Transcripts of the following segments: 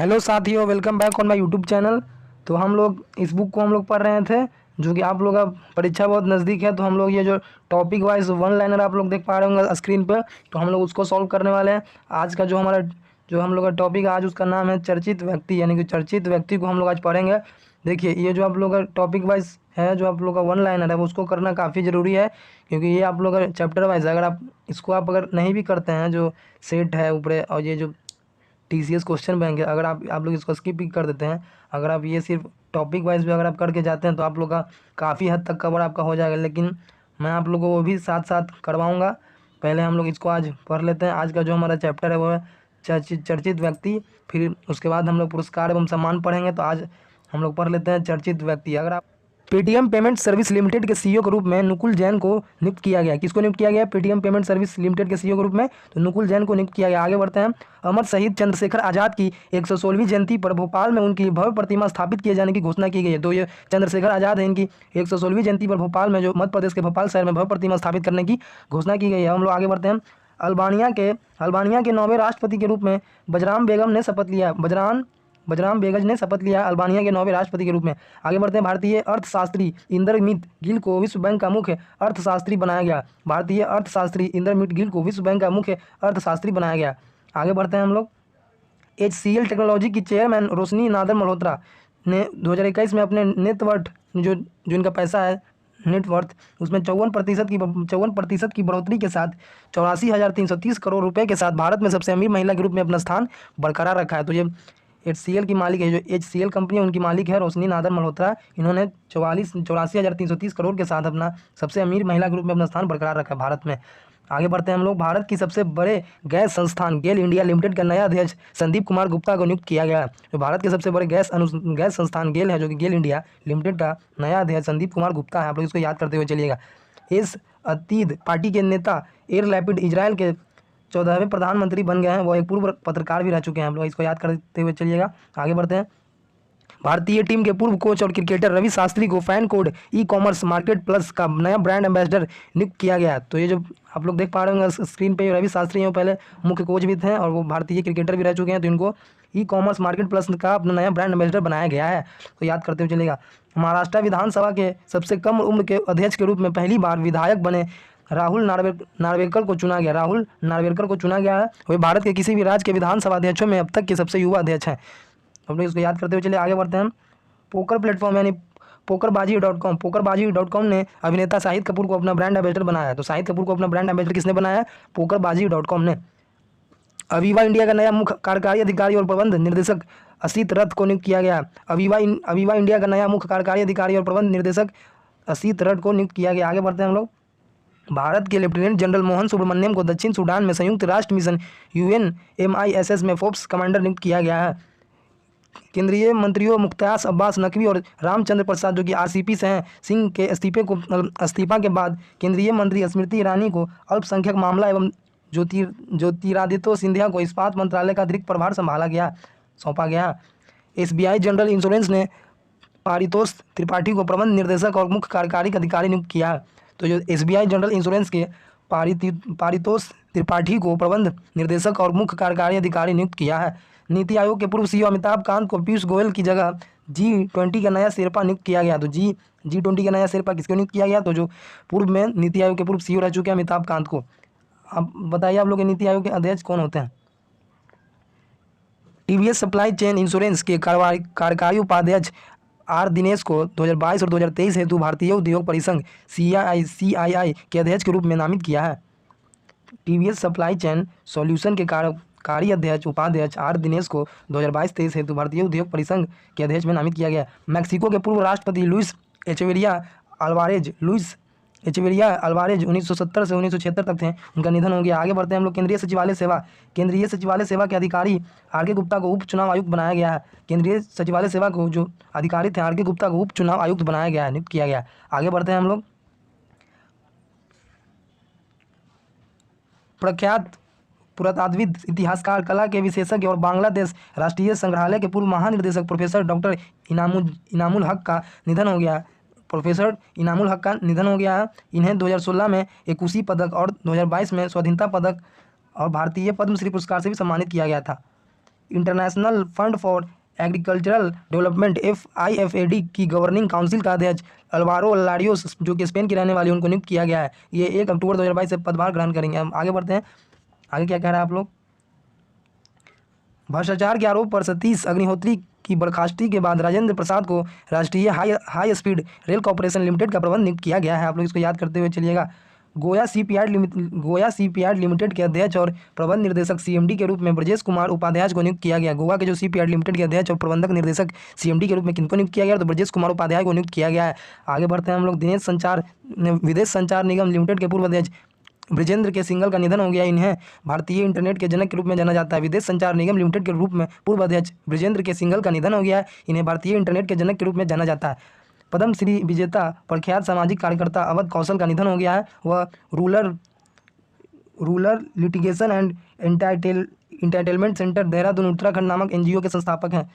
Hello साथियों, welcome back on my YouTube channel. तो हम लोग इस बुक को हम लोग पढ़ रहे थे, जो कि आप लोग का परीक्षा बहुत नज़दीक है। तो हम लोग ये जो टॉपिक वाइज वन लाइनर आप लोग देख पा रहे होंगे स्क्रीन पर, तो हम लोग उसको सॉल्व करने वाले हैं। आज का जो हम लोग का टॉपिक आज उसका नाम है चर्चित व्यक्ति, यानी कि चर्चित व्यक्ति को हम लोग आज पढ़ेंगे। देखिए, ये जो आप लोग का टॉपिक वाइज है, जो आप लोग का वन लाइनर है, वो उसको करना काफ़ी ज़रूरी है, क्योंकि ये आप लोग का चैप्टर वाइज है। अगर आप इसको अगर नहीं भी करते हैं, जो सेट है ऊपर और ये जो TCS क्वेश्चन बैंक है, अगर आप लोग इसको स्किप भी कर देते हैं, अगर आप ये सिर्फ टॉपिक वाइज भी अगर आप करके जाते हैं, तो आप लोग का काफ़ी हद तक कवर आपका हो जाएगा। लेकिन मैं आप लोगों को वो भी साथ साथ करवाऊँगा। पहले हम लोग इसको आज पढ़ लेते हैं। आज का जो हमारा चैप्टर है वो है चर्चित व्यक्ति। फिर उसके बाद हम लोग पुरस्कार एवं सम्मान पढ़ेंगे। तो आज हम लोग पढ़ लेते हैं चर्चित व्यक्ति। अगर आप पेटीएम पेमेंट सर्विस लिमिटेड के CEO के रूप में नुकुल जैन को नियुक्त किया गया। किसको नियुक्त किया गया? पेटीएम पेमेंट सर्विस लिमिटेड के CEO के रूप में तो नुकुल जैन को नियुक्त किया गया। आगे बढ़ते हैं। अमर शहीद चंद्रशेखर आज़ाद की 116वीं जयंती पर भोपाल में उनकी भव्य प्रतिमा स्थापित किए जाने की घोषणा की गई है। तो ये चंद्रशेखर आज़ाद है, इनकी 116वीं जयंती पर भोपाल में, जो मध्य प्रदेश के भोपाल शहर में, भव्य प्रतिमा स्थापित करने की घोषणा की गई है। हम लोग आगे बढ़ते हैं। अल्बानिया के 9वें राष्ट्रपति के रूप में बजराम बेगम ने शपथ लिया। बजराम बेगम ने शपथ लिया अल्बानिया के 9वें राष्ट्रपति के रूप में। आगे बढ़ते हैं। भारतीय अर्थशास्त्री इंद्रमित गिल को विश्व बैंक का मुख्य अर्थशास्त्री बनाया गया। भारतीय अर्थशास्त्री इंद्रमित गिल को विश्व बैंक का मुख्य अर्थशास्त्री बनाया गया। आगे बढ़ते हैं हम लोग। HCL टेक्नोलॉजी की चेयरमैन रोशनी नादर मल्होत्रा ने 2021 में अपने नेटवर्थ, जो इनका पैसा है नेटवर्थ, उसमें 54% की बढ़ोतरी के साथ 84,330 करोड़ रुपए के साथ भारत में सबसे अमीर महिला के रूप में अपना स्थान बरकरार रखा है। तो ये HCL की मालिक है, जो HCL कंपनी है, उनकी मालिक है रोशनी नादर मल्होत्रा। इन्होंने 84,330 करोड़ के साथ अपना सबसे अमीर महिला के रूप में अपना स्थान बरकरार रखा है भारत में। आगे बढ़ते हैं हम लोग। भारत की सबसे बड़े गैस संस्थान गेल इंडिया लिमिटेड का नया अध्यक्ष संदीप कुमार गुप्ता को नियुक्त किया गया। जो भारत के सबसे बड़े गैस संस्थान गेल है, जो कि गेल इंडिया लिमिटेड का नया अध्यक्ष संदीप कुमार गुप्ता है। आप लोग इसको याद करते हुए चलिएगा। इस अतीद पार्टी के नेता एयर लैपिड इजराइल के 14वें प्रधानमंत्री बन गए हैं। वो एक पूर्व पत्रकार भी रह चुके हैं। हम लोग इसको याद करते हुए चलिएगा। आगे बढ़ते हैं। भारतीय टीम के पूर्व कोच और क्रिकेटर रवि शास्त्री को FanCode e-commerce market plus का नया ब्रांड एम्बेसडर नियुक्त किया गया। तो ये जो आप लोग देख पा रहे होंगे स्क्रीन पे, रवि शास्त्री हैं, पहले मुख्य कोच भी थे और वो भारतीय क्रिकेटर भी रह चुके हैं। तो इनको ई-कॉमर्स मार्केट प्लस का अपना नया ब्रांड एम्बेसडर बनाया गया है। तो याद करते हुए चलेगा। महाराष्ट्र विधानसभा के सबसे कम उम्र के अध्यक्ष के रूप में पहली बार विधायक बने राहुल नार्वेकर को चुना गया। राहुल नार्वेकर को चुना गया है। वे भारत के किसी भी राज्य के विधानसभा अध्यक्षों में अब तक के सबसे युवा अध्यक्ष हैं। हम लोग इसको याद करते हुए चलिए आगे बढ़ते हैं। पोकर प्लेटफॉर्म यानी पोकरबाजी.com ने अभिनेता शाहिद कपूर को अपना ब्रांड एम्बेसडर बनाया है। तो शाहिद कपूर को अपना ब्रांड एम्बेसडर किसने बनाया है? पोकरबाजी.com ने। अवीवा इंडिया का नया मुख्य कार्यकारी अधिकारी और प्रबंध निर्देशक असीत रथ को नियुक्त किया गया। अवीवा इंडिया का नया मुख्य कार्यकारी अधिकारी और प्रबंध निर्देशक असीत रथ को नियुक्त किया गया। आगे बढ़ते हैं हम लोग। भारत के लेफ्टिनेंट जनरल मोहन सुब्रमण्यम को दक्षिण सूडान में संयुक्त राष्ट्र मिशन UNMISS में फोर्स कमांडर नियुक्त किया गया है। केंद्रीय मंत्रियों मुख्तार अब्बास नकवी और रामचंद्र प्रसाद, जो कि RCP से हैं, सिंह के इस्तीफा के बाद केंद्रीय मंत्री स्मृति ईरानी को अल्पसंख्यक मामला एवं ज्योतिरादित्य सिंधिया को इस्पात मंत्रालय का अतिरिक्त प्रभार सौंपा गया। SBI जनरल इंश्योरेंस ने पारितोष त्रिपाठी को प्रबंध निर्देशक और मुख्य कार्यकारी अधिकारी नियुक्त किया। तो जो SBI जनरल इंश्योरेंस के पारितोष त्रिपाठी को प्रबंध निर्देशक और मुख्य कार्यकारी अधिकारी नियुक्त किया है। नीति आयोग के पूर्व CEO अमिताभ कांत को पीयूष गोयल की जगह G20 का नया शेरपा नियुक्त किया गया। तो G20 का नया शेरपा किसको नियुक्त किया गया? तो जो पूर्व में नीति आयोग के पूर्व CEO रह चुके हैं अमिताभ कांत को। अब बताइए आप लोग के नीति आयोग के अध्यक्ष कौन होते हैं? TVS सप्लाई चेन इंश्योरेंस के कार्यकारी उपाध्यक्ष R दिनेश को 2022 और 2023 हेतु भारतीय उद्योग परिसंघ CII के अध्यक्ष के रूप में नामित किया है। TVS सप्लाई चेन सॉल्यूशन के कार्यकारी उपाध्यक्ष R दिनेश को 2022-23 हेतु भारतीय उद्योग परिसंघ के अध्यक्ष में नामित किया गया। मैक्सिको के पूर्व राष्ट्रपति लुइस एचेवेरिया अल्वारेज 1970 से 1976 तक थे। उनका निधन हो गया। आगे बढ़ते हैं हम लोग। केंद्रीय सचिवालय सेवा के अधिकारी RK गुप्ता को उप चुनाव आयुक्त बनाया गया है। केंद्रीय सचिवालय सेवा को जो अधिकारी थे RK गुप्ता को उप चुनाव आयुक्त बनाया गया है, नियुक्त किया गया। आगे बढ़ते हैं हम लोग। प्रख्यात पुरातत्वविद, इतिहासकार, कला के विशेषज्ञ और बांग्लादेश राष्ट्रीय संग्रहालय के पूर्व महानिदेशक प्रोफेसर डॉक्टर इनामुल हक का निधन हो गया। है। इन्हें 2016 में एकुशी पदक और 2022 में स्वाधीनता पदक और भारतीय पद्मश्री पुरस्कार से भी सम्मानित किया गया था। International fund for agricultural development FIFAD की गवर्निंग काउंसिल का अध्यक्ष अल्वारो लारियोस जो कि स्पेन की रहने वाली उनको नियुक्त किया गया है। ये 1 अक्टूबर 2022 से पदभार ग्रहण करेंगे। हम आगे बढ़ते हैं। आगे क्या कह रहे हैं आप लोग? भ्रष्टाचार के आरोप पर सतीश अग्निहोत्री की बर्खास्ती के बाद राजेंद्र प्रसाद को राष्ट्रीय high speed rail corporation limited का प्रबंध नियुक्त किया गया है। आप लोग इसको याद करते हुए चलिएगा। गोया सीपीयार्ड लिमिटेड के अध्यक्ष और प्रबंध निर्देशक CMD के रूप में ब्रजेश कुमार उपाध्याय को नियुक्त किया गया। गोवा के जो सीपीयार्ड लिमिटेड के अध्यक्ष और प्रबंधक निर्देशक CMD के रूप में किनको नियुक्त किया गया? तो ब्रजेश कुमार उपाध्याय को नियुक्त किया गया है। आगे बढ़ते हैं हम लोग। विदेश संचार निगम लिमिटेड के पूर्व अध्यक्ष बृजेंद्र के सिंघल का निधन हो गया। इन्हें भारतीय इंटरनेट के जनक के रूप में जाना जाता है। विदेश संचार निगम लिमिटेड के रूप में पूर्व अध्यक्ष बृजेंद्र के सिंघल का निधन हो गया है। इन्हें भारतीय इंटरनेट के जनक के रूप में जाना जाता है। पद्म श्री विजेता प्रख्यात सामाजिक कार्यकर्ता अवध कौशल का निधन हो गया है। वह rural litigation and entitlement centre Dehradun Uttarakhand नामक NGO के संस्थापक हैं।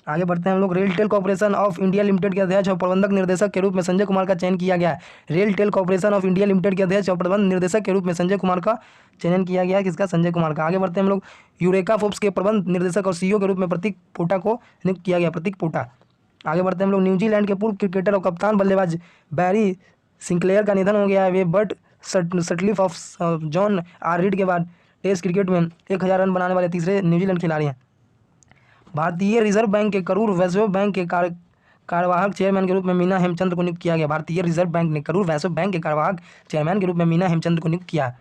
आगे बढ़ते हैं हम लोग। RailTel corporation of India limited के अध्यक्ष और प्रबंधक निर्देशक के रूप में संजय कुमार का चयन किया गया है। RailTel corporation of India limited के अध्यक्ष और प्रबंध निर्देशक के रूप में संजय कुमार का चयन किया गया है। किसका? संजय कुमार का। आगे बढ़ते हैं हम लोग। यूरेका फोर्ब्स के प्रबंध निर्देशक और CEO के रूप में प्रतीक पोटा को नियुक्त किया गया। प्रतीक पोटा। आगे बढ़ते हैं हम लोग। न्यूजीलैंड के पूर्व क्रिकेटर और कप्तान बल्लेबाज बैरी सिंक्लेयर का निधन हो गया है। वे Bert Sutcliffe of John R Reid के बाद टेस्ट क्रिकेट में 1000 रन बनाने वाले तीसरे न्यूजीलैंड खिलाड़ी हैं। भारतीय रिजर्व बैंक के करूर वैश्य बैंक के कार्यवाहक चेयरमैन के रूप में मीना हेमचंद्र को नियुक्त किया गया। भारतीय रिजर्व बैंक ने करूर वैश्य बैंक के कार्यवाहक चेयरमैन के रूप में मीना हेमचंद्र को नियुक्त किया।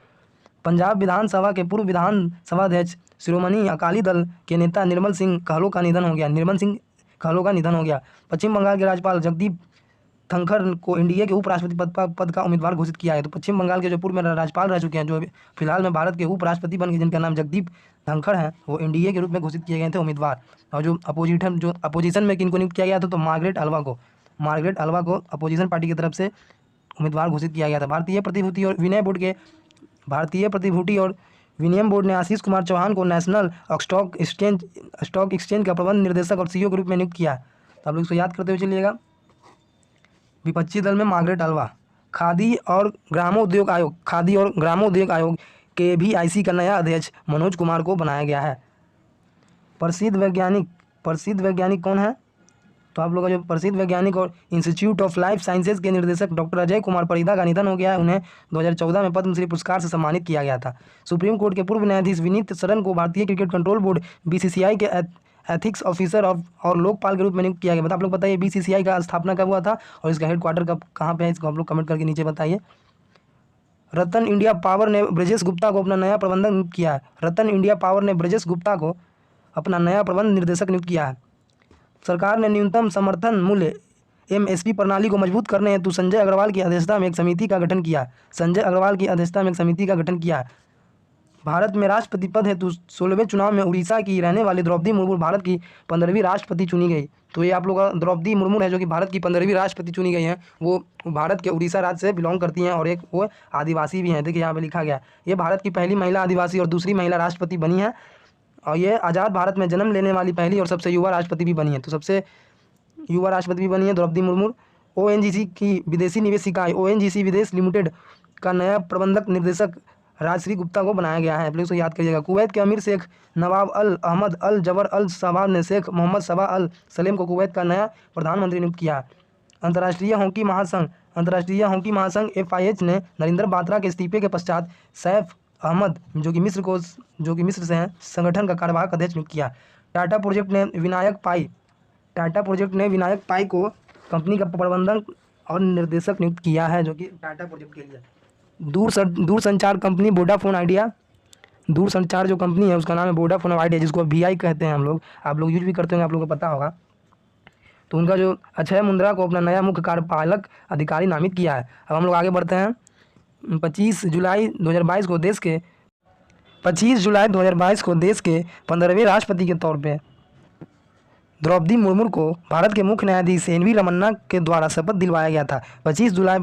पंजाब विधानसभा के पूर्व विधानसभा अध्यक्ष शिरोमणि अकाली दल के नेता निर्मल सिंह कहलो का निधन हो गया। निर्मल सिंह कहलो का निधन हो गया। पश्चिम बंगाल के राज्यपाल जगदीप धनखड़ को NDA के उपराष्ट्रपति पद का उम्मीदवार घोषित किया है। तो पश्चिम बंगाल के जो पूर्व में राज्यपाल रह चुके हैं, जो फिलहाल में भारत के उपराष्ट्रपति बन गए, जिनका नाम जगदीप धनखड़ है, वो NDA के रूप में घोषित किए गए थे उम्मीदवार। और जो अपोजिशन में किनको नियुक्त किया गया था? तो मार्गरेट अल्वा को अपोजिशन पार्टी की तरफ से उम्मीदवार घोषित किया गया था। भारतीय प्रतिभूति और विनिमय बोर्ड ने आशीष कुमार चौहान को नेशनल स्टॉक एक्सचेंज का प्रबंध निर्देशक और CEO के रूप में नियुक्त किया। तो आप लोग इसको याद करते हुए चलिएगा। विपक्षी दल में मार्गरेट अल्वा। खादी और ग्रामोद्योग आयोग KVIC का नया अध्यक्ष मनोज कुमार को बनाया गया है। प्रसिद्ध वैज्ञानिक कौन है? तो आप लोग का जो प्रसिद्ध वैज्ञानिक और इंस्टीट्यूट ऑफ लाइफ साइंसेज के निर्देशक डॉक्टर अजय कुमार परिदा का निधन हो गया है। उन्हें 2014 में पद्मश्री पुरस्कार से सम्मानित किया गया था। सुप्रीम कोर्ट के पूर्व न्यायाधीश विनीत शरण को भारतीय क्रिकेट कंट्रोल बोर्ड BCCI के एथिक्स ऑफिसर और लोकपाल के रूप में नियुक्त किया गया। आप लोग बताइए BCCI का स्थापना कब हुआ था और इसका हेडक्वार्टर कहाँ पे है? इसको आप लोग कमेंट करके नीचे बताइए। रतन इंडिया पावर ने ब्रजेश गुप्ता को अपना नया प्रबंधक नियुक्त किया है। रतन इंडिया पावर ने ब्रजेश गुप्ता को अपना नया प्रबंध निर्देशक नियुक्त किया है। सरकार ने न्यूनतम समर्थन मूल्य MSP प्रणाली को मजबूत करने हेतु संजय अग्रवाल की अध्यक्षता में एक समिति का गठन किया। भारत में राष्ट्रपति पद हेतु 16वें चुनाव में उड़ीसा की रहने वाली द्रौपदी मुर्मू भारत की 15वीं राष्ट्रपति चुनी गई। तो ये आप लोग द्रौपदी मुर्मू है जो कि भारत की 15वीं राष्ट्रपति चुनी गई हैं। वो भारत के उड़ीसा राज्य से बिलोंग करती हैं और एक वो आदिवासी भी हैं। देखिए यहाँ पे लिखा गया, ये भारत की पहली महिला आदिवासी और दूसरी महिला राष्ट्रपति बनी है और ये आज़ाद भारत में जन्म लेने वाली पहली और सबसे युवा राष्ट्रपति भी बनी है। तो सबसे युवा राष्ट्रपति भी बनी है द्रौपदी मुर्मू। ONGC की विदेशी निवेश इकाई ONGC विदेश लिमिटेड का नया प्रबंधक निर्देशक राजश्री गुप्ता को बनाया गया है। आप लोग इसको याद करिएगा। कुवैत के अमीर शेख नवाब अल अहमद अल जबर अल सबाह ने शेख मोहम्मद सबा अल सलेम को कुवैत का नया प्रधानमंत्री नियुक्त किया। अंतर्राष्ट्रीय हॉकी महासंघ FIH ने नरेंद्र बात्रा के इस्तीफे के पश्चात सैफ अहमद जो कि मिस्र से हैं संगठन का कार्यवाहक अध्यक्ष नियुक्त किया। टाटा प्रोजेक्ट ने विनायक पाई को कंपनी का प्रबंधक और निर्देशक नियुक्त किया है, जो कि टाटा प्रोजेक्ट के लिए। दूरसंचार कंपनी वोडाफोन आइडिया, दूरसंचार जो कंपनी है उसका नाम है वोडाफोन आइडिया, जिसको VI कहते हैं हम लोग, आप लोग यूज भी करते होंगे, आप लोगों को पता होगा। तो उनका जो अक्षय मुंद्रा को अपना नया मुख्य कार्यपालक अधिकारी नामित किया है। अब हम लोग आगे बढ़ते हैं। 25 जुलाई 2022 को देश के 15वें राष्ट्रपति के तौर पे द्रौपदी मुर्मू को भारत के मुख्य न्यायाधीश NV रमन्ना के द्वारा शपथ दिलवाया गया था। 25 जुलाई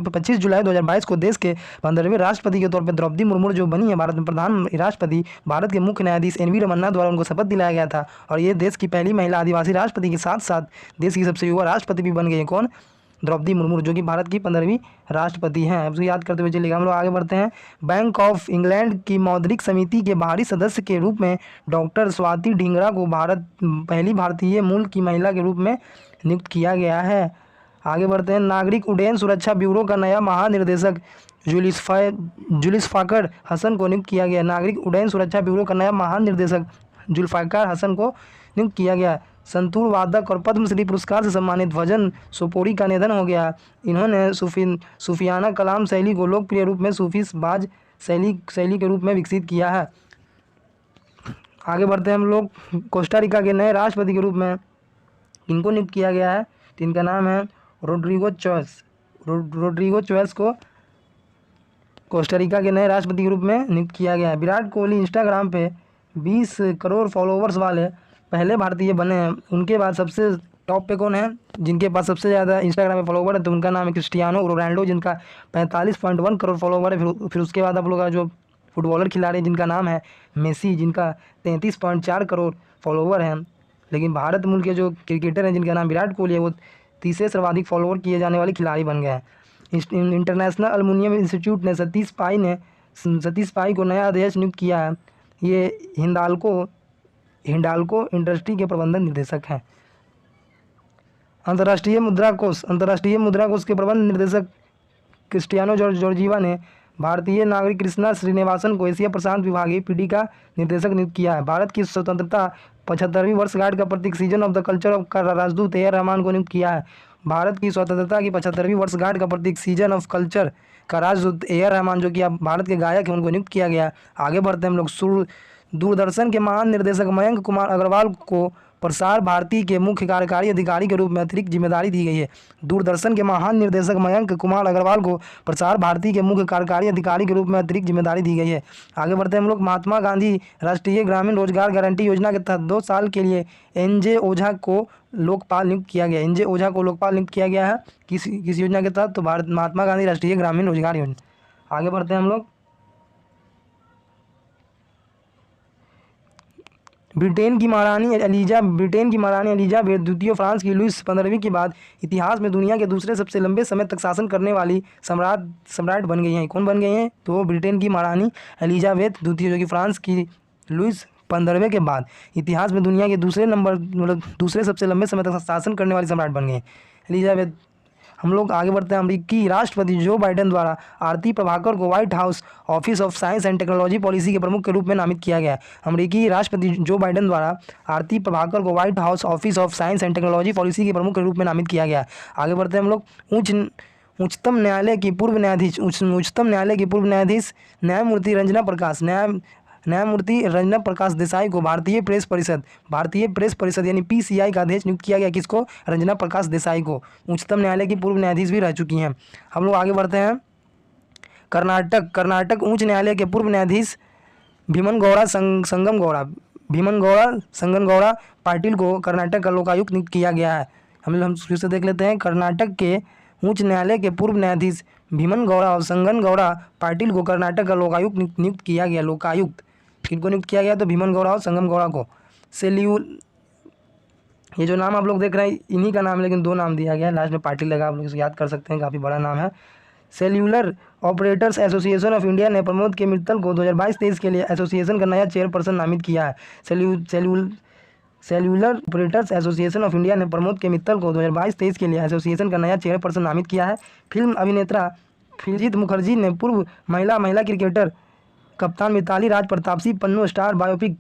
2022 को देश के 15वें राष्ट्रपति के तौर पर द्रौपदी मुर्मू जो बनी है भारत में प्रधान राष्ट्रपति, भारत के मुख्य न्यायाधीश NV रमन्ना द्वारा उनको शपथ दिलाया गया था। और ये देश की पहली महिला आदिवासी राष्ट्रपति के साथ साथ देश की सबसे युवा राष्ट्रपति भी बन गई है। कौन? द्रौपदी मुर्मू, जो कि भारत की 15वीं राष्ट्रपति हैं। अब याद करते हुए चलिएगा, हम लोग आगे बढ़ते हैं। बैंक ऑफ इंग्लैंड की मौद्रिक समिति के बाहरी सदस्य के रूप में डॉक्टर स्वाति ढींगरा को पहली भारतीय मूल की महिला के रूप में नियुक्त किया गया है। आगे बढ़ते हैं। नागरिक उड्डयन सुरक्षा ब्यूरो का नया महानिर्देशक जुल्फ़िकार हसन को नियुक्त किया गया। नागरिक उड्डयन सुरक्षा ब्यूरो का नया महानिर्देशक जुल्फ़िकार हसन को नियुक्त किया गया। संतूर वादक और पद्मश्री पुरस्कार से सम्मानित भजन सोपोरी का निधन हो गया। इन्होंने सूफियाना कलाम शैली को लोकप्रिय रूप में सूफी बाज शैली के रूप में विकसित किया है। आगे बढ़ते हैं हम लोग। कोस्टा रिका के नए राष्ट्रपति के रूप में इनको नियुक्त किया गया है, तो इनका नाम है रोड्रिगो चोवेस को कोस्टा रिका के नए राष्ट्रपति के रूप में नियुक्त किया गया है। विराट कोहली इंस्टाग्राम पे 20 करोड़ फॉलोवर्स वाले पहले भारतीय बने हैं। उनके बाद सबसे टॉप पे कौन है, जिनके पास सबसे ज़्यादा इंस्टाग्राम पे फॉलोवर है, तो उनका नाम है क्रिस्टियानो रोनाल्डो, जिनका 45.1 करोड़ फॉलोवर है। फिर उसके बाद आप लोग का जो फुटबॉलर खिलाड़ी जिनका नाम है मेसी, जिनका 33.4 करोड़ फॉलोवर हैं। लेकिन भारत मुल्क के जो क्रिकेटर हैं जिनका नाम विराट कोहली है, वो तीसरे सर्वाधिक फॉलोवर किए जाने वाले खिलाड़ी बन गए हैं। इंटरनेशनल एल्युमिनियम इंस्टीट्यूट ने सतीश पाई को नया अध्यक्ष नियुक्त किया है। ये हिंडाल्को इंडस्ट्री के प्रबंधन निर्देशक हैं। अंतर्राष्ट्रीय मुद्रा कोष के प्रबंध निर्देशक क्रिस्टियानो जॉर्जीवा ने भारतीय नागरिक कृष्णा श्रीनिवासन को एशिया प्रशांत विभागीय पीडी का निर्देशक नियुक्त किया है। भारत की स्वतंत्रता 75वीं वर्षगांठ का प्रतीक सीजन ऑफ द कल्चर का राजदूत ए आर रहमान को नियुक्त किया है। भारत की स्वतंत्रता की 75वीं वर्षगांठ का प्रतीक सीजन ऑफ कल्चर का राजदूत ए आर रहमान, जो कि अब भारत के गायक हैं, उनको नियुक्त किया गया। आगे बढ़ते हैं हम लोग। दूरदर्शन के महान निर्देशक मयंक कुमार अग्रवाल को प्रसार भारती के मुख्य कार्यकारी अधिकारी के रूप में अतिरिक्त जिम्मेदारी दी गई है। दूरदर्शन के महान निर्देशक मयंक कुमार अग्रवाल को प्रसार भारती के मुख्य कार्यकारी अधिकारी के रूप में अतिरिक्त जिम्मेदारी दी गई है। आगे बढ़ते हैं हम लोग। महात्मा गांधी राष्ट्रीय ग्रामीण रोजगार गारंटी योजना के तहत 2 साल के लिए एन.जे. ओझा को लोकपाल नियुक्त किया गया। एन.जे. ओझा को लोकपाल नियुक्त किया गया है किस योजना के तहत, तो महात्मा गांधी राष्ट्रीय ग्रामीण रोजगार योजना। आगे बढ़ते हैं हम लोग। ब्रिटेन की महारानी एलिजाबेथ द्वितीय फ्रांस की लुईस 15वीं के बाद इतिहास में दुनिया के दूसरे सबसे लंबे समय तक शासन करने वाली सम्राट बन गई हैं। कौन बन गई हैं, तो ब्रिटेन की महारानी एलिजाबेथ द्वितीय, जो कि फ्रांस की लुईस 15वें के बाद इतिहास में दुनिया के दूसरे सबसे लंबे समय तक शासन करने वाली सम्राट बन गई एलिजाबेथ। हम लोग आगे बढ़ते हैं। अमेरिकी राष्ट्रपति जो बाइडेन द्वारा आरती प्रभाकर को white house office of science and technology policy के प्रमुख के रूप में नामित किया गया है। अमेरिकी राष्ट्रपति जो बाइडेन द्वारा आरती प्रभाकर को white house office of science and technology policy के प्रमुख के रूप में नामित किया गया है। आगे बढ़ते हैं हम लोग। उच्चतम न्यायालय की पूर्व न्यायाधीश न्यायमूर्ति रंजना प्रकाश देसाई को भारतीय प्रेस परिषद यानी PCI का अध्यक्ष नियुक्त किया गया। किसको, रंजना प्रकाश देसाई को। उच्चतम न्यायालय की पूर्व न्यायाधीश भी रह चुकी हैं। हम लोग आगे बढ़ते हैं। कर्नाटक उच्च न्यायालय के पूर्व न्यायाधीश भीमन गौड़ा संगम गौड़ा पाटिल को कर्नाटक का लोकायुक्त नियुक्त किया गया है। हम फिर से देख लेते हैं। कर्नाटक के उच्च न्यायालय के पूर्व न्यायाधीश भीमन गौड़ा और संगम गौड़ा पाटिल को कर्नाटक का लोकायुक्त नियुक्त किया गया। लोकायुक्त किनको नियुक्त किया गया, तो भीमन गौड़ा और संगम गौड़ा को। ये जो नाम आप लोग देख रहे हैं इन्हीं का नाम, लेकिन 2 नाम दिया गया है, लास्ट में पाटिल लगा, आप लोग इसे याद कर सकते हैं, काफ़ी बड़ा नाम है। Cellular operators association of India ने प्रमोद के मित्तल को 2022-23 के लिए एसोसिएशन का नया चेयरपर्सन नामित किया है। Cellular operators association of India ने प्रमोद के मित्तल को 2022-23 के लिए एसोसिएशन का नया चेयरपर्सन नामित किया है। फिल्म अभिनेता फिलजीत मुखर्जी ने पूर्व महिला क्रिकेटर कप्तान मिताली राज पर तापसी पन्नू स्टार बायोपिक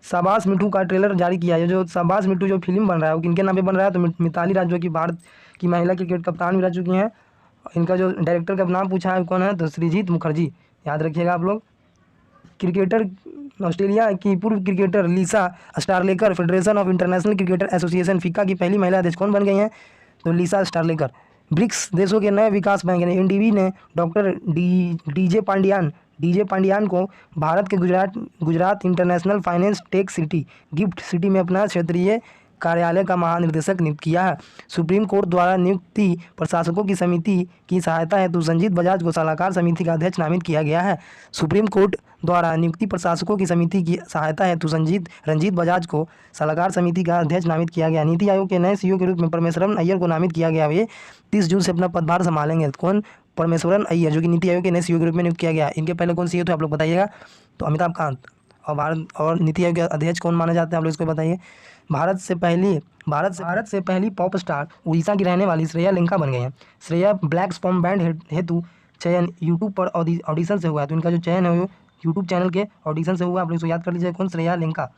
शाबाश मिठू का ट्रेलर जारी किया है। जो शाबाश मिठू जो फिल्म बन रहा है वो किनके नाम पे बन रहा है, तो मिताली राज, जो कि भारत की महिला क्रिकेट कप्तान भी रह चुकी हैं। इनका जो डायरेक्टर का नाम पूछा है कौन है, तो श्रीजीत मुखर्जी, याद रखिएगा आप लोग। क्रिकेटर ऑस्ट्रेलिया की पूर्व cricketer Lisa Sthalekar Federation of International Cricketer Association FICA की पहली महिला अध्यक्ष कौन बन गई हैं, तो लिसा स्टारलेकर। ब्रिक्स देशों के नए विकास बैंक यानी NDB ने डॉक्टर डीजे पांडियान को भारत के Gujarat international finance tech city gift city में अपना क्षेत्रीय कार्यालय का महानिदेशक नियुक्त किया है। सुप्रीम कोर्ट द्वारा नियुक्ति प्रशासकों की समिति की सहायता हेतु संजीत बजाज को सलाहकार समिति का अध्यक्ष नामित किया गया है। सुप्रीम कोर्ट द्वारा नियुक्ति प्रशासकों की समिति की सहायता हेतु रंजीत बजाज को सलाहकार समिति का अध्यक्ष नामित किया गया। नीति आयोग के नए सीईओ के रूप में परमेश्वरन अय्यर को नामित किया गया। वे 30 जून से अपना पदभार संभालेंगे। कौन? परमेश्वरन अय्यर, जो कि नीति आयोग के नए सीईओ के रूप में नियुक्त किया गया। इनके पहले कौन सीईओ थे आप लोग बताइएगा? तो अमिताभ कांत। और नीति आयोग के अध्यक्ष कौन माने जाते हैं आप लोग इसको बताइए? भारत से पहली पॉप स्टार उड़ीसा की रहने वाली श्रेया लेंका बन गई हैं। श्रेया ब्लैक स्पॉम बैंड हेतु चयन यूट्यूब पर ऑडिशन से हुआ है। तो इनका जो चयन है वो यूट्यूब चैनल के ऑडिशन से हुआ। आप लोग इसको याद कर लीजिए। कौन? श्रेया लेंका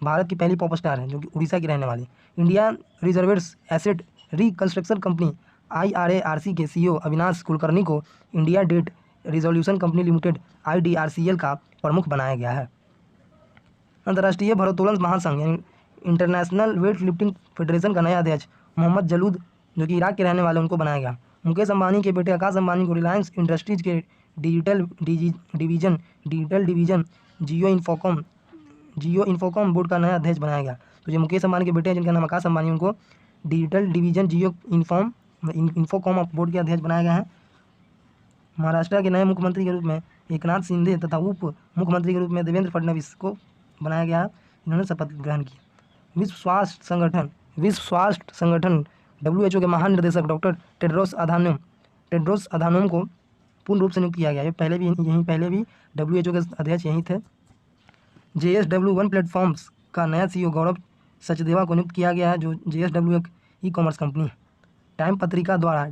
भारत की पहली पॉप स्टार है जो कि उड़ीसा की रहने वाली। इंडिया रिजर्वेट्स एसेट रिकंस्ट्रक्शन कंपनी IRARC के सीईओ अविनाश कुलकर्णी को India debt resolution company limited IDRCL का प्रमुख बनाया गया है। अंतर्राष्ट्रीय भारोत्तोलन महासंघ यानी इंटरनेशनल वेट लिफ्टिंग फेडरेशन का नया अध्यक्ष मोहम्मद जलूद, जो कि इराक के रहने वाले, उनको बनाया गया। मुकेश अंबानी के बेटे आकाश अंबानी को रिलायंस इंडस्ट्रीज के डिजिटल डिवीजन जियो इन्फोकॉम बोर्ड का नया अध्यक्ष बनाया गया। तो जो मुकेश अंबानी के बेटे हैं जिनका नाम आकाश अंबानी, उनको डिजिटल डिवीजन जियो इन्फोकॉम बोर्ड के अध्यक्ष बनाया गया है। महाराष्ट्र के नए मुख्यमंत्री के रूप में एकनाथ शिंदे तथा उप मुख्यमंत्री के रूप में देवेंद्र फडणवीस को बनाया गया। इन्होंने शपथ ग्रहण की। विश्व स्वास्थ्य संगठन WHO के महानिर्देशक डॉक्टर टेड्रोस अधानोम को पूर्ण रूप से नियुक्त किया गया। पहले भी WHO के अध्यक्ष यही थे। JSW1 प्लेटफॉर्म्स का नया CEO गौरव सचदेवा को नियुक्त किया गया है, जो JSW एक ई-कॉमर्स कंपनी है। टाइम पत्रिका द्वारा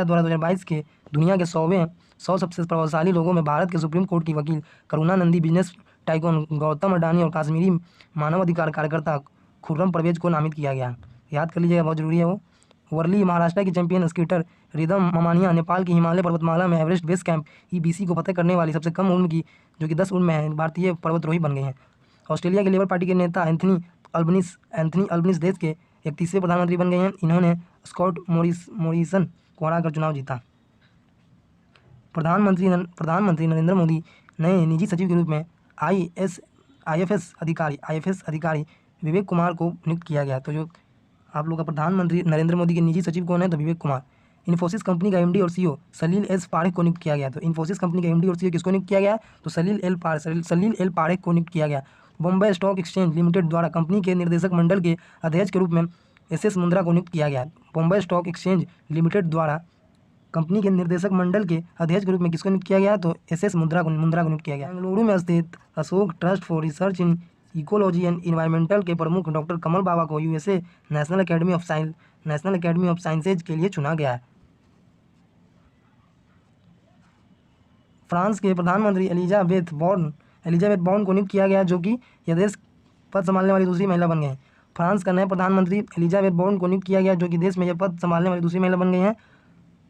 2022 के दुनिया के 100 सबसे प्रभावशाली लोगों में भारत के सुप्रीम कोर्ट की वकील करुणा नंदी, बिजनेस टाइकून गौतम अडानी और कश्मीरी मानवाधिकार कार्यकर्ता खुर्रम परवेज को नामित किया गया। याद कर लीजिएगा, बहुत जरूरी है वो। वर्ली महाराष्ट्र की चैंपियन स्केटर रिदम ममानिया नेपाल की हिमालय पर्वतमाला में एवरेस्ट बेस कैंप EBC को फतह करने वाली सबसे कम उम्र की, जो कि 10 उम्र में है, भारतीय पर्वतरोही बन गए हैं। ऑस्ट्रेलिया के लेबर पार्टी के नेता एंथनी अल्बनीज देश के 31वें प्रधानमंत्री बन गए हैं। इन्होंने स्कॉट मॉरिसन को हराकर चुनाव जीता। प्रधानमंत्री नरेंद्र मोदी नए निजी सचिव के रूप में IFS अधिकारी विवेक कुमार को नियुक्त किया गया। तो जो आप लोग का प्रधानमंत्री नरेंद्र मोदी के निजी सचिव कौन है? तो विवेक कुमार। इन्फोसिस कंपनी का MD और CEO सलील एस पारेख को नियुक्त किया गया। तो इन्फोसिस कंपनी का MD और CEO किसको नियुक्त किया गया? तो सलील एल पारेख को नियुक्त किया गया। बॉम्बे स्टॉक एक्सचेंज लिमिटेड द्वारा कंपनी के निर्देशक मंडल के अध्यक्ष के रूप में SS मुंद्रा को नियुक्त किया गया। बॉम्बे स्टॉक एक्सचेंज लिमिटेड द्वारा कंपनी के निर्देशक मंडल के अध्यक्ष के रूप में किसको नियुक्त किया गया? तो SS मुंद्रा को नियुक्त किया गया। बेंगलुरु में स्थित Ashok trust for research in ecology and environmental के प्रमुख डॉक्टर कमल बाबा को USA national academy of sciences के लिए चुना गया है। फ्रांस के प्रधानमंत्री एलिजाबेथ बॉर्न को नियुक्त किया गया, जो कि यह देश पद संभालने वाली दूसरी महिला बन गए हैं। फ्रांस का नए प्रधानमंत्री एलिजाबेथ बॉर्न को नियुक्त किया गया, जो कि देश में यह पद संभालने वाली दूसरी महिला बन गई हैं।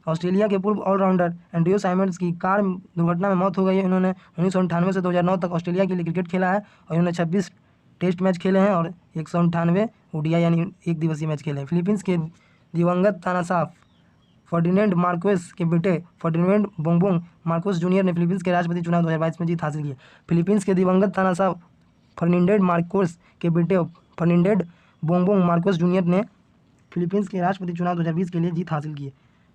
ऑस्ट्रेलिया के पूर्व ऑलराउंडर एंड्रयू साइमंड्स की कार दुर्घटना में मौत हो गई है। इन्होंने 1998 से 2009 तक ऑस्ट्रेलिया के लिए क्रिकेट खेला है और इन्होंने 26 टेस्ट मैच खेले हैं और 198 ODI यानी एक दिवसीय मैच खेले हैं। फिलीपींस के दिवंगत तानाशाह फर्डिनेंड मार्कोस के बेटे फर्डिनेंड बोंगबोंग मार्कोस जूनियर ने फिलीपींस के राष्ट्रपति चुनाव 2022 में जीत हासिल की। फिलीपींस के दिवंगत तानाशाह फर्डिनेंड मार्कोस के बेटे फर्डिनेंड बोंगबोंग मार्कोस जूनियर ने फिलीपींस के राष्ट्रपति चुनाव 2020 के लिए जीत हासिल की है।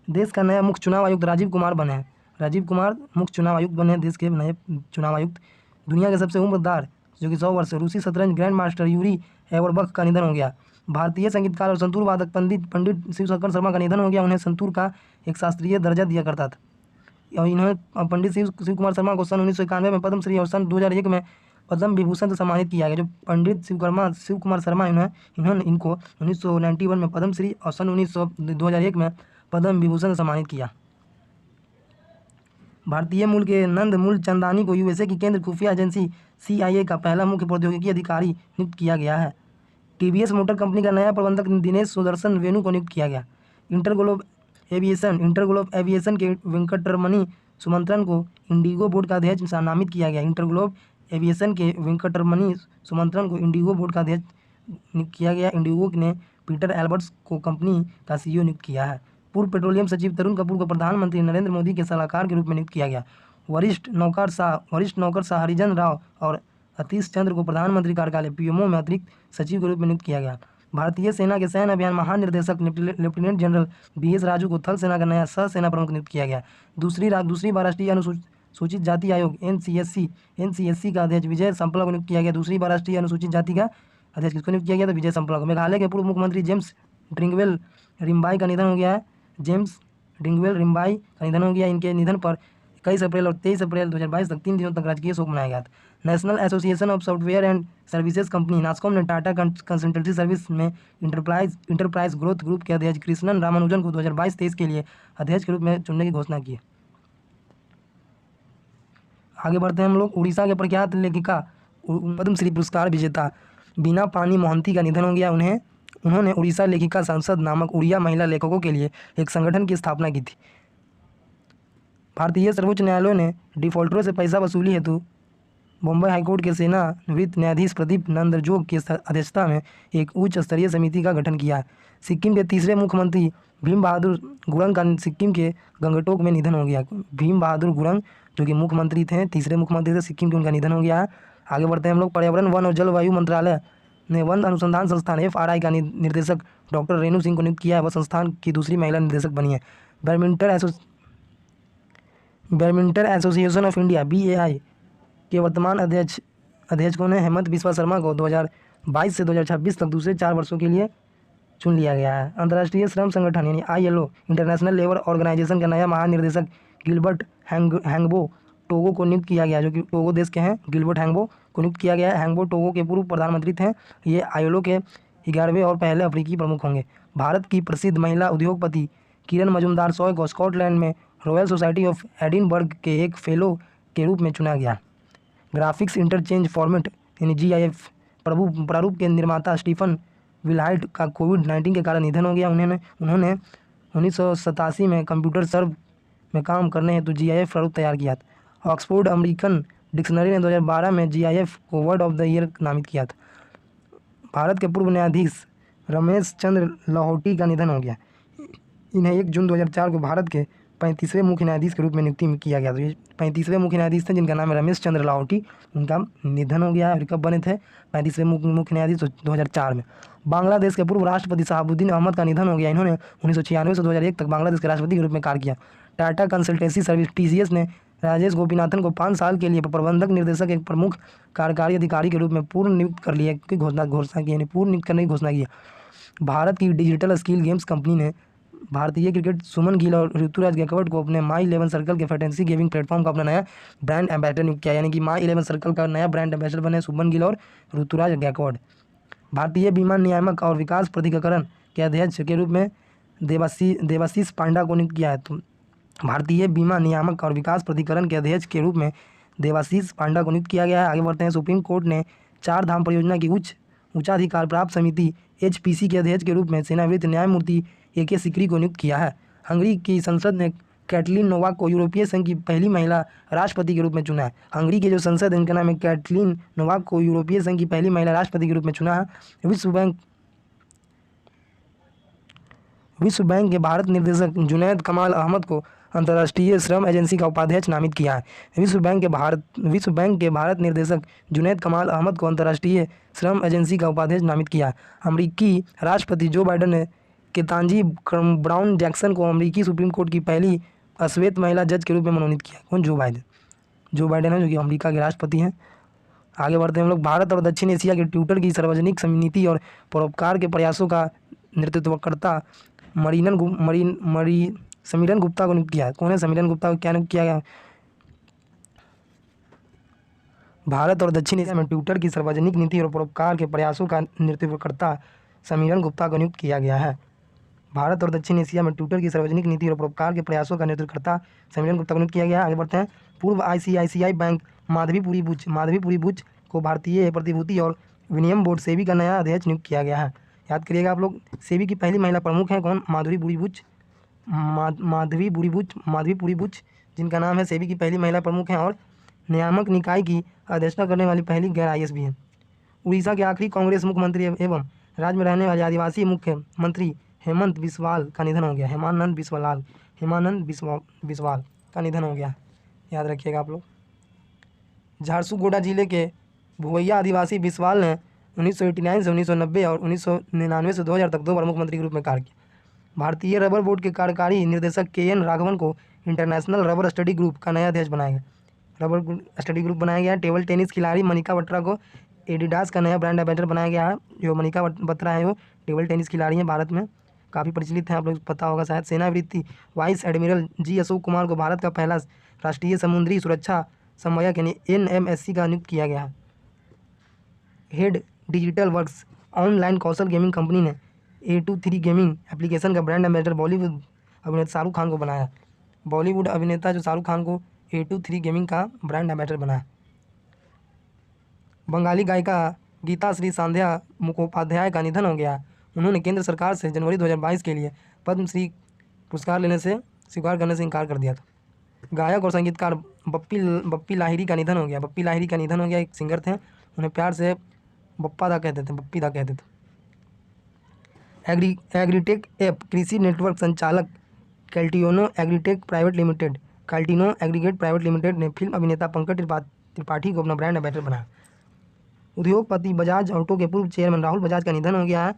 देश का नया मुख्य चुनाव आयुक्त राजीव कुमार बने हैं। राजीव कुमार मुख्य चुनाव आयुक्त बने हैं, देश के नए चुनाव आयुक्त। दुनिया के सबसे उम्रदार, जो कि 100 वर्ष रूसी शतरंज ग्रैंड मास्टर यूरी एवर्बख का निधन हो गया। भारतीय संगीतकार और संतूर वादक पंडित शिवशंकर शर्मा का निधन हो गया। उन्हें संतूर का एक शास्त्रीय दर्जा दिया करता था और इन्होंने पंडित शिव कुमार शर्मा को सन 1991 में पद्मश्री और सन 2001 में पद्म विभूषण से सम्मानित किया गया। जो पंडित शिव कुमार शर्मा इन्होंने इनको 1991 में पद्मश्री और सन 2001 में पद्म विभूषण से सम्मानित किया। भारतीय मूल के नंद मूलचंदानी को USA की केंद्रीय खुफिया एजेंसी CIA का पहला मुख्य प्रौद्योगिकी अधिकारी नियुक्त किया गया है। TVS मोटर कंपनी का नया प्रबंधक दिनेश सुदर्शन वेणु को नियुक्त किया गया। इंटरग्लोब एविएशन के वेंकटरमणि सुमंत्रन को इंडिगो बोर्ड का अध्यक्ष नामित किया गया। इंटरग्लोब एविएशन के वेंकटरमणि सुमंत्रन को इंडिगो बोर्ड का अध्यक्ष नियुक्त किया गया। इंडिगो ने पीटर एल्बर्ट्स को कंपनी का CEO नियुक्त किया है। पूर्व पेट्रोलियम सचिव तरुण कपूर को प्रधानमंत्री नरेंद्र मोदी के सलाहकार के रूप में नियुक्त किया गया। वरिष्ठ नौकर शाह हरिजन राव और अतीश चंद्र को प्रधानमंत्री कार्यालय PMO में अतिरिक्त सचिव के रूप में नियुक्त किया गया। भारतीय सेना के सैन्य अभियान महानिर्देशक लेफ्टिनेंट जनरल BS राजू को थल सेना का नया सह सेना प्रमुख नियुक्त किया गया। दूसरी बार राष्ट्रीय अनुसूचित जाति आयोग NCSC का अध्यक्ष विजय संपला को नियुक्त किया गया। दूसरी बार राष्ट्रीय अनुसूचित जाति का अध्यक्ष किसको नियुक्त किया गया? तो विजय संपला को। मेघालय के पूर्व मुख्यमंत्री जेम्स ड्रिंगवेल रिम्बाई का निधन हो गया है। जेम्स ड्रिंगवेल रिम्बाई का निधन हो गया। इनके निधन पर 21 अप्रैल और 23 अप्रैल 2022 तक 3 दिनों तक राजकीय शोक मनाया गया था। National association of software and services company NASSCOM ने टाटा कंसल्टेंसी सर्विस में इंटरप्राइज ग्रोथ ग्रुप के अध्यक्ष कृष्णन रामानुजन को 2022-23 के लिए अध्यक्ष के रूप में चुनने की घोषणा की है। आगे बढ़ते हैं हम लोग। उड़ीसा के प्रख्यात लेखिका पद्मश्री पुरस्कार विजेता बीना पानी मोहंती का निधन हो गया। उन्होंने उड़ीसा लेखिका संसद नामक उड़िया महिला लेखकों के लिए एक संगठन की स्थापना की थी। भारतीय सर्वोच्च न्यायालय ने डिफॉल्टरों से पैसा वसूली हेतु बम्बई हाईकोर्ट के सेवानिवृत्त न्यायाधीश प्रदीप नंदरजोग की अध्यक्षता में एक उच्च स्तरीय समिति का गठन किया है। सिक्किम के तीसरे मुख्यमंत्री भीम बहादुर गुरंग का सिक्किम के गंगटोक में निधन हो गया। भीम बहादुर गुरंग जो कि मुख्यमंत्री थे, तीसरे मुख्यमंत्री थे सिक्किम के, उनका निधन हो गया है। आगे बढ़ते हैं हम लोग। पर्यावरण वन और जलवायु मंत्रालय ने वन अनुसंधान संस्थान FRI का निर्देशक डॉक्टर रेणु सिंह को नियुक्त किया है। वह संस्थान की दूसरी महिला निदेशक बनी है। Badminton association of India BAI के वर्तमान अध्यक्ष को ने हेमंत बिस्वा शर्मा को 2022 से 2026 तक दूसरे 4 वर्षों के लिए चुन लिया गया है। अंतर्राष्ट्रीय श्रम संगठन यानी ILO इंटरनेशनल लेबर ऑर्गेनाइजेशन का नया महानिर्देशक गिलबर्ट हैंगबो टोगो को नियुक्त किया गया, जो कि टोगो देश के हैं। गिलबर्ट हैंगबो को नियुक्त किया गया है। हैंगबो टोगो के पूर्व प्रधानमंत्री थे। ये ILO के 11वें और पहले अफ्रीकी प्रमुख होंगे। भारत की प्रसिद्ध महिला उद्योगपति किरण मजूमदार शॉय को स्कॉटलैंड में रॉयल सोसाइटी ऑफ एडिनबर्ग के एक फेलो के रूप में चुना गया। ग्राफिक्स इंटरचेंज फॉर्मेट यानी GIF प्रारूप के निर्माता स्टीफन विलहाइट का कोविड-19 के कारण निधन हो गया। उन्होंने 1987 में कंप्यूटर सर्व में काम करने हेतु GIF प्रारूप तैयार किया था। ऑक्सफोर्ड अमेरिकन डिक्शनरी ने 2012 में GIF को वर्ड ऑफ द ईयर नामित किया था। भारत के पूर्व न्यायाधीश रमेश चंद्र लाहौटी का निधन हो गया। इन्हें 1 जून 2004 को भारत के 35वें मुख्य न्यायाधीश के रूप में नियुक्ति किया गया। तो ये 35वें मुख्य न्यायाधीश थे, जिनका नाम है रमेश चंद्र लाहौटी। उनका निधन हो गया। और कब बने थे 35वें मुख्य न्यायाधीश? 2004 में। बांग्लादेश के पूर्व राष्ट्रपति शहाबुद्दीन अहमद का निधन हो गया। इन्होंने 1996 से 2001 तक बांग्लादेश के राष्ट्रपति के रूप में कार्य किया। टाटा कंसल्टेंसी सर्विस TCS ने राजेश गोपीनाथन को 5 साल के लिए प्रबंधक निर्देशक एक प्रमुख कार्यकारी अधिकारी के रूप में पूर्ण नियुक्त कर लिया की घोषणा की, यानी पूर्ण नियुक्त करने की घोषणा की है। भारत की डिजिटल स्किल गेम्स कंपनी ने भारतीय क्रिकेट सुमन गिल और ऋतुराज गायकवाड़ को अपने माई 11 सर्कल के फैंटेसी गेमिंग प्लेटफॉर्म का अपना नया ब्रांड एम्बेसडर नियुक्त किया। यानी कि माई 11 सर्कल का नया ब्रांड एम्बेसडर बने सुमन गिल और ऋतुराज गायकवाड़। भारतीय बीमा नियामक और विकास प्राधिकरण के अध्यक्ष के रूप में देवाशीष पांडा को नियुक्त किया है। तो भारतीय बीमा नियामक और विकास प्राधिकरण के अध्यक्ष के रूप में देवाशीष पांडा को नियुक्त किया गया है। आगे बढ़ते हैं। सुप्रीम कोर्ट ने 4 धाम परियोजना की उच्चाधिकार प्राप्त समिति HPC के अध्यक्ष के रूप में सेवानिवृत्त न्यायमूर्ति AK सिकरी को नियुक्त किया है। हंगरी की संसद ने कैटलिन नोवाक को यूरोपीय संघ की पहली महिला राष्ट्रपति के रूप में चुना है। हंगरी की जो संसद है, इनका नाम है कैटलिन नोवाक को यूरोपीय संघ की पहली महिला राष्ट्रपति के रूप में चुना है। विश्व बैंक के भारत निर्देशक जुनैद कमाल अहमद को अंतर्राष्ट्रीय श्रम एजेंसी का उपाध्यक्ष नामित किया है। विश्व बैंक के भारत निर्देशक जुनैद कमाल अहमद को अंतर्राष्ट्रीय श्रम एजेंसी का उपाध्यक्ष नामित किया है। अमेरिकी राष्ट्रपति जो बाइडेन ने केतांजी ब्राउन जैक्सन को अमेरिकी सुप्रीम कोर्ट की पहली अश्वेत महिला जज के रूप में मनोनीत किया। कौन? जो बाइडेन है, जो कि अमेरिका के राष्ट्रपति हैं। आगे बढ़ते हैं हम लोग। भारत और दक्षिण एशिया के ट्विटर की सार्वजनिक नीति और परोपकार के प्रयासों का नेतृत्वकर्ता समीरन गुप्ता को नियुक्त किया है। कौन है समीरन गुप्ता को? क्या नियुक्त किया गया? भारत और दक्षिण एशिया में ट्विटर की सार्वजनिक नीति और परोपकार के प्रयासों का नेतृत्वकर्ता समीरन गुप्ता को नियुक्त किया गया है। भारत और दक्षिण एशिया में ट्विटर की सार्वजनिक नीति और परोपकार के प्रयासों का नेतृत्वकर्ता समीरन गुप्ता को नियुक्त किया गया है। आगे बढ़ते हैं। पूर्व ICICI बैंक माधवीपुरी बुच को भारतीय प्रतिभूति और विनिमय बोर्ड सेबी का नया अध्यक्ष नियुक्त किया गया है। याद करिएगा आप लोग, सेबी की पहली महिला प्रमुख हैं कौन? माधवीपुरी बुच, जिनका नाम है। सेबी की पहली महिला प्रमुख हैं और नियामक निकाय की अध्यक्षता करने वाली पहली गैर IAS भी हैं। उड़ीसा के आखिरी कांग्रेस मुख्यमंत्री एवं राज्य में रहने वाले आदिवासी मुख्यमंत्री हेमंत बिस्वाल का निधन हो गया। हेमानंद बिस्वाल का निधन हो गया। याद रखिएगा आप लोग। झारसुगुड़ा जिले के भुवैया आदिवासी बिस्वाल ने 1989 से 1990 और 1999 से 2000 तक 2 बार मुख्यमंत्री के रूप में कार्य किया। भारतीय रबर बोर्ड के कार्यकारी निर्देशक KN राघवन को इंटरनेशनल रबर स्टडी ग्रुप का नया अध्यक्ष बनाया गया। रबर स्टडी ग्रुप बनाया गया। टेबल टेनिस खिलाड़ी मनिका बत्रा को एडिडास का नया ब्रांड एम्बेसडर बनाया गया है। जो मनिका बत्रा है वो टेबल टेनिस खिलाड़ी हैं, भारत में काफ़ी प्रचलित हैं, आप लोग पता होगा शायद। सेनावृत्ति vice admiral G Ashok Kumar को भारत का पहला राष्ट्रीय समुद्री सुरक्षा समन्वयक यानी NMSC का नियुक्त किया गया है। हेड डिजिटल वर्क्स ऑनलाइन कौशल गेमिंग कंपनी ने A23 गेमिंग एप्लीकेशन का ब्रांड एम्बेसडर बॉलीवुड अभिनेता शाहरुख खान को बनाया। बॉलीवुड अभिनेता जो शाहरुख खान को A23 गेमिंग का ब्रांड एम्बेसडर बनाया। बंगाली गायिका गीता श्री सांध्या मुखोपाध्याय का निधन हो गया। उन्होंने केंद्र सरकार से जनवरी 2022 के लिए पद्मश्री पुरस्कार लेने से स्वीकार करने से इनकार कर दिया था। गायक और संगीतकार बप्पी लाहिरी का निधन हो गया। बप्पी लाहिरी का निधन हो गया, एक सिंगर थे, उन्हें प्यार से बप्पा दा कहते थे, बप्पी दा कहते थे। एग्रीटेक ऐप कृषि नेटवर्क संचालक कैल्टिनो एग्रीटेक प्राइवेट लिमिटेड ने फिल्म अभिनेता पंकज त्रिपाठी को अपना ब्रांड एम्बेसडर बनाया। उद्योगपति बजाज ऑटो के पूर्व चेयरमैन राहुल बजाज का निधन हो गया है।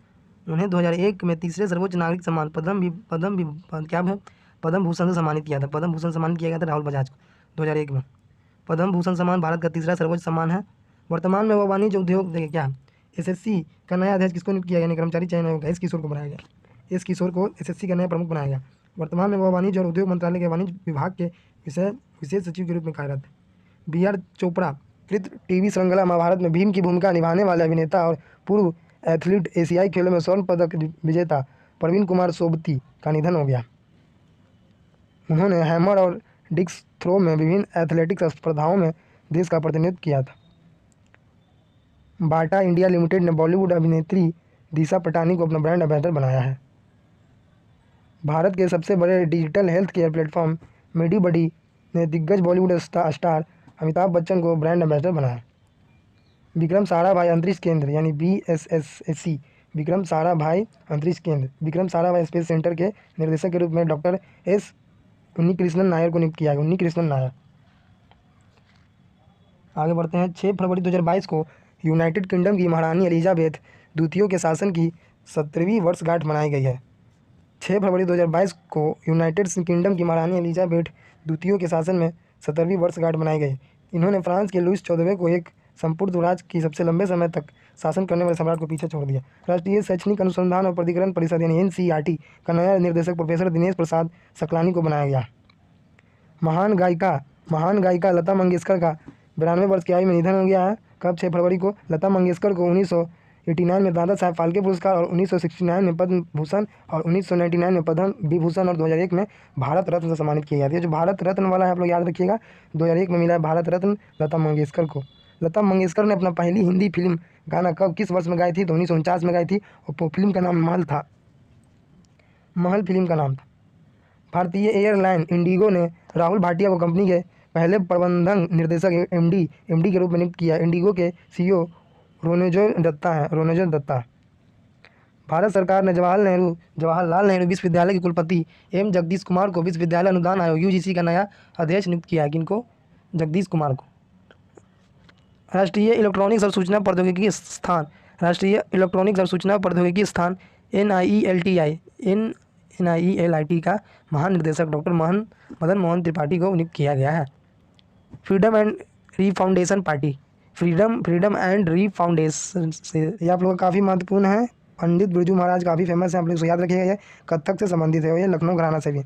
उन्हें 2001 में तीसरे सर्वोच्च नागरिक सम्मान पद्म भूषण से सम्मानित किया था। पद्म भूषण सम्मानित किया गया था राहुल बजाज को 2001 में। पद्म भूषण सम्मान भारत का तीसरा सर्वोच्च सम्मान है। वर्तमान में वह वाणिज्य उद्योग देखिए क्या SSC का नया अध्यक्ष किसको नियुक्त किया गया, कर्मचारी चयन आयोग एस किशोर को बनाया गया। एस किशोर को SSC का नया प्रमुख बनाया गया। वर्तमान में वह वाणिज्य और उद्योग मंत्रालय के वाणिज्य विभाग के विशेष सचिव के रूप में कार्यरत है। BR चोपड़ा कृत टीवी श्रृंखला महाभारत में भीम की भूमिका निभाने वाले अभिनेता और पूर्व एथलीट एशियाई खेलों में स्वर्ण पदक विजेता प्रवीण कुमार सोबती का निधन हो गया। उन्होंने हैमर और डिस्क थ्रो में विभिन्न एथलेटिक्स स्पर्धाओं में देश का प्रतिनिधित्व किया था। बाटा इंडिया लिमिटेड ने बॉलीवुड अभिनेत्री दिशा पटानी को अपना ब्रांड एम्बेसडर बनाया है। भारत के सबसे बड़े digital health care platform Medibuddy ने दिग्गज बॉलीवुड स्टार अमिताभ बच्चन को ब्रांड एम्बेसडर बनाया। विक्रम साराभाई अंतरिक्ष केंद्र यानी VSSC विक्रम साराभाई अंतरिक्ष केंद्र विक्रम साराभाई स्पेस सेंटर के निर्देशक के रूप में डॉक्टर S उन्नीकृष्णन नायर को नियुक्त किया गया। उन्नीकृष्णन नायर। आगे बढ़ते हैं। 6 फरवरी 2022 को यूनाइटेड किंगडम की महारानी एलिजाबेथ द्वितीय के शासन की 17वीं वर्षगांठ मनाई गई है। 6 फरवरी 2022 को यूनाइटेड किंगडम की महारानी एलिजाबेथ द्वितीय के शासन में 17वीं वर्षगांठ मनाई गई। इन्होंने फ्रांस के लुईस 14वें को एक संपूर्ण राज्य की सबसे लंबे समय तक शासन करने वाले सम्राट को पीछे छोड़ दिया। राष्ट्रीय शैक्षणिक अनुसंधान और प्राधिकरण परिषद यानी NCERT का नया निर्देशक प्रोफेसर दिनेश प्रसाद सकलानी को बनाया गया। महान गायिका लता मंगेशकर का 92 वर्ष की आयु में निधन हो गया है। कब? 6 फरवरी को। लता मंगेशकर को 1989 में दादा साहब फाल्के पुरस्कार और 1969 में पद्म भूषण और 1999 में पद्म विभूषण और 2001 में भारत रत्न से सम्मानित किया गया था। जो भारत रत्न वाला है आप लोग याद रखिएगा, 2001 में मिला है भारत रत्न लता मंगेशकर को। लता मंगेशकर ने अपना पहली हिंदी फिल्म गाना कब किस वर्ष में गाई थी? तो 1949 में गाई थी और फिल्म का नाम महल था। महल फिल्म का नाम था। भारतीय एयरलाइन इंडिगो ने राहुल भाटिया को कंपनी के पहले प्रबंधन निर्देशक MD के रूप में नियुक्त किया। इंडिगो के CEO रोनोजो दत्ता। भारत सरकार ने जवाहरलाल नेहरू विश्वविद्यालय के कुलपति M जगदीश कुमार को विश्वविद्यालय अनुदान आयोग UGC का नया अध्यक्ष नियुक्त किया है। किनको? जगदीश कुमार को। राष्ट्रीय इलेक्ट्रॉनिक्स और सूचना प्रौद्योगिकी संस्थान NIELIT का महानिदेशक डॉक्टर मदन मोहन त्रिपाठी को नियुक्त किया गया है। फ्रीडम एंड री फाउंडेशन से ये आप लोगों का काफ़ी महत्वपूर्ण है। पंडित बिरजू महाराज काफ़ी फेमस है, आप लोग याद रखिएगा। ये कथक से संबंधित है, ये लखनऊ घराना से भी।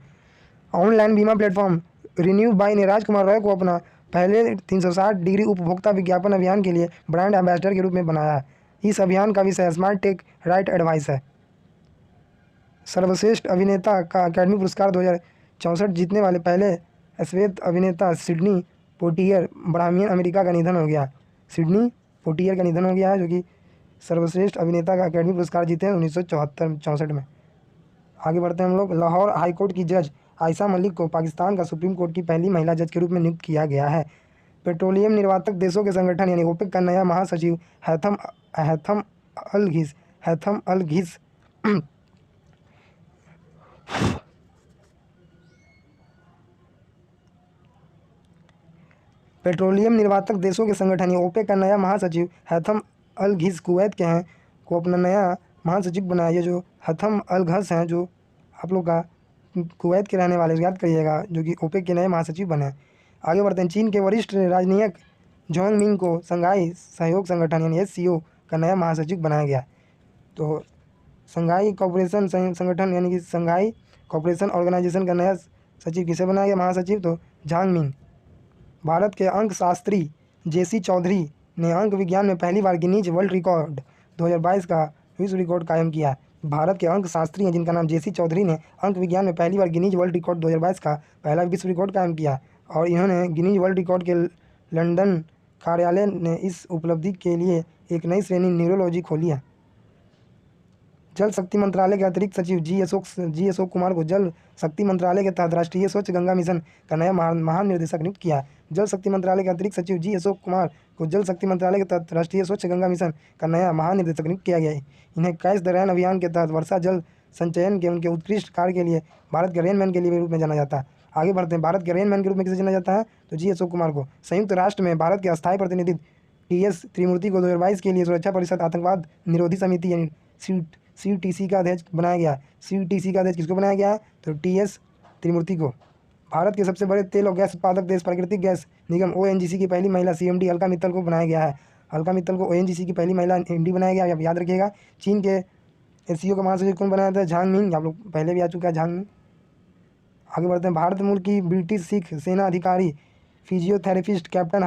ऑनलाइन बीमा प्लेटफॉर्म रिन्यू बाई ने राजकुमार रॉय को अपना पहले 360 डिग्री उपभोक्ता विज्ञापन अभियान के लिए ब्रांड एम्बेसडर के रूप में बनाया है। इस अभियान का विषय स्मार्ट टेक राइट एडवाइस है। सर्वश्रेष्ठ अभिनेता का अकेडमी पुरस्कार 2064 जीतने वाले पहले श्वेत अभिनेता सिडनी पोटियर ब्राह्मीण अमेरिका का निधन हो गया। सिडनी पोटियर का निधन हो गया है, जो कि सर्वश्रेष्ठ अभिनेता का अकेडमी पुरस्कार जीते हैं 1964 में। आगे बढ़ते हैं हम लोग। लाहौर हाईकोर्ट की जज आयशा मलिक को पाकिस्तान का सुप्रीम कोर्ट की पहली महिला जज के रूप में नियुक्त किया गया है। पेट्रोलियम निर्वातक देशों के संगठन यानी OPEC का नया महासचिव हैथम अल घिस पेट्रोलियम निर्वातक देशों के संगठन OPEC का नया महासचिव हैथम अल घिस कुवैत के हैं को अपना नया महासचिव बनाया। ये जो हथम अल घस हैं जो आप लोग का कुवैत के रहने वाले, याद करिएगा, जो कि ओपेक के नए महासचिव बने। आगे बढ़ते हैं। चीन के वरिष्ठ राजनयिक जोंग मिंग को संघाई सहयोग संगठन यानी SCO का नया महासचिव बनाया गया। तो संघाई कॉपरेशन संगठन यानी कि संघाई कॉपरेशन ऑर्गेनाइजेशन का नया सचिव किसे बनाया गया महासचिव? तो झांग मिंग। भारत के अंक शास्त्री JC चौधरी ने अंक विज्ञान में पहली बार गिनीज वर्ल्ड रिकॉर्ड 2022 का विश्व रिकॉर्ड कायम किया। भारत के अंक शास्त्री हैं जिनका नाम JC चौधरी ने अंक विज्ञान में पहली बार गिनीज वर्ल्ड रिकॉर्ड 2022 का पहला विश्व रिकॉर्ड कायम किया और इन्होंने गिनीज वर्ल्ड रिकॉर्ड के लंदन कार्यालय ने इस उपलब्धि के लिए एक नई श्रेणी न्यूरोलॉजी खोली है। जल शक्ति मंत्रालय के अतिरिक्त सचिव जी अशोक कुमार को जल शक्ति मंत्रालय के तहत राष्ट्रीय स्वच्छ गंगा मिशन का नया महानिर्देशक नियुक्त किया। जल शक्ति मंत्रालय के अतिरिक्त सचिव जी अशोक कुमार को जल शक्ति मंत्रालय के तहत राष्ट्रीय स्वच्छ गंगा मिशन का नया महानिर्देशक नियुक्त किया गया है। इन्हें कैच द रेन अभियान के तहत वर्षा जल संचयन के उनके उत्कृष्ट कार्य के लिए भारत के रेनमैन के लिए रूप में जाना जाता है। आगे बढ़ते हैं। भारत के रेनमैन के रूप में किसे जाना जाता है? तो जी अशोक कुमार को। संयुक्त राष्ट्र में भारत के अस्थायी प्रतिनिधि TS त्रिमूर्ति को 2022 के लिए सुरक्षा परिषद आतंकवाद निरोधी समिति यानी CTC का अध्यक्ष बनाया गया। CTC का अध्यक्ष किसको बनाया गया है? तो TS त्रिमूर्ति को। भारत के सबसे बड़े तेल और गैस उत्पादक देश प्राकृतिक गैस निगम ONGC की पहली महिला CMD अलका मित्तल को बनाया गया है। अलका मित्तल को ONGC की पहली महिला MD बनाया गया, आप याद रखिएगा। चीन के SCO का महासचिव कौन बनाया था? झांग मिंग। आप लोग पहले भी आ चुका है झांग मिंग। आगे बढ़ते हैं। भारत मूल की ब्रिटिश सिख सेना अधिकारी फिजियोथेरेपिस्ट कैप्टन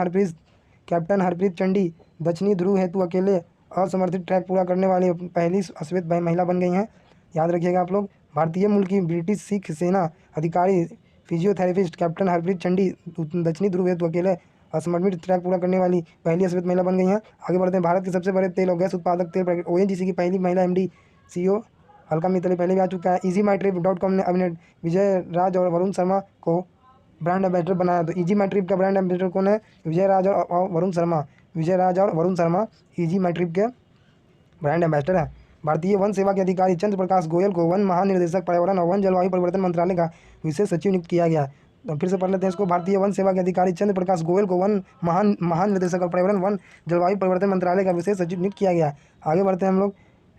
हरप्रीत चंडी दक्षिणी ध्रुव हेतु अकेले असमर्थित ट्रैक पूरा करने वाली पहली श्वेत महिला बन गई हैं, याद रखिएगा आप लोग। भारतीय मूल की ब्रिटिश सिख सेना अधिकारी फिजियोथेरेपिस्ट कैप्टन हरप्रीत चंडी दक्षिणी ध्रुव हेतु अकेले असमर्थित ट्रैक पूरा करने वाली पहली श्वेत महिला बन गई हैं। आगे बढ़ते हैं। भारत के सबसे बड़े तेल और गैस उत्पादक तेल ONGC की पहली महिला MD CEO अलका मित्तल पहले भी आ चुका है। EasyMyTrip.com ने अभिनेता विजय राज और वरुण शर्मा को ब्रांड एम्बेसडर बनाया। तो EasyMyTrip का ब्रांड एम्बेसडर कौन है? विजय राज और वरुण शर्मा EasyMyTrip के ब्रांड एम्बेसडर है। भारतीय वन सेवा के अधिकारी चंद्र प्रकाश गोयल को वन महानिर्देशक पर्यावरण और वन जलवायु परिवर्तन मंत्रालय का विशेष सचिव नियुक्त किया गया। तो फिर से पढ़ लेते हैं इसको। भारतीय वन सेवा के अधिकारी चंद्र प्रकाश गोयल को वन महानिर्देशक और पर्यावरण वन जलवायु परिवर्तन मंत्रालय का विशेष सचिव नियुक्त किया गया। आगे बढ़ते हैं हम लोग।